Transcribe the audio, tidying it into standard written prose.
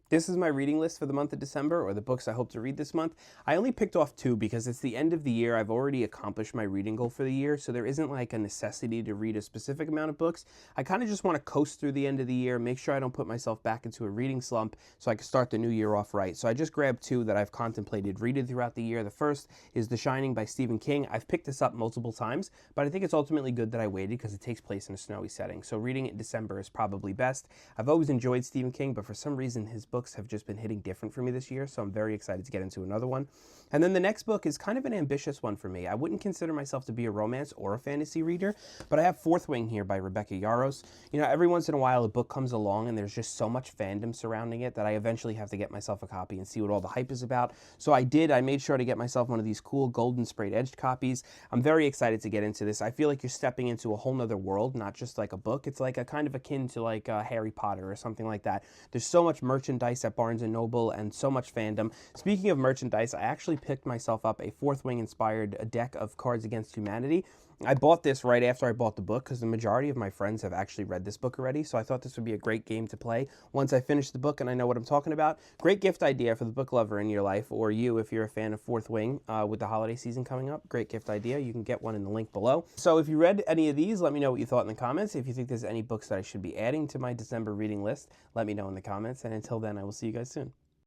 This is my reading list for the month of December, or the books I hope to read this month. I only picked off two because it's the end of the year. I've already accomplished my reading goal for the year, so there isn't like a necessity to read a specific amount of books. I kind of just want to coast through the end of the year, make sure I don't put myself back into a reading slump so I can start the new year off right. So I just grabbed two that I've contemplated reading throughout the year. The first is The Shining by Stephen King. I've picked this up multiple times, but I think it's ultimately good that I waited because it takes place in a snowy setting. So reading it in December is probably best. I've always enjoyed Stephen King, but for some reason his books have just been hitting different for me this year, so I'm very excited to get into another one. And then the next book is kind of an ambitious one for me. I wouldn't consider myself to be a romance or a fantasy reader, but I have Fourth Wing here by Rebecca Yarros. You know, every once in a while a book comes along and there's just so much fandom surrounding it that I eventually have to get myself a copy and see what all the hype is about. So I did. I made sure to get myself one of these cool golden sprayed edged copies. I'm very excited to get into this. I feel like you're stepping into a whole nother world, not just like a book. It's like a kind of akin to like Harry Potter or something like that. There's so much merchandise at Barnes & Noble and so much fandom. Speaking of merchandise, I actually picked myself up a Fourth Wing inspired deck of Cards Against Humanity. I bought this right after I bought the book because the majority of my friends have actually read this book already, so I thought this would be a great game to play once I finish the book and I know what I'm talking about. Great gift idea for the book lover in your life, or you if you're a fan of Fourth Wing with the holiday season coming up. Great gift idea. You can get one in the link below. So if you read any of these, let me know what you thought in the comments. If you think there's any books that I should be adding to my December reading list, let me know in the comments. And until then, I will see you guys soon.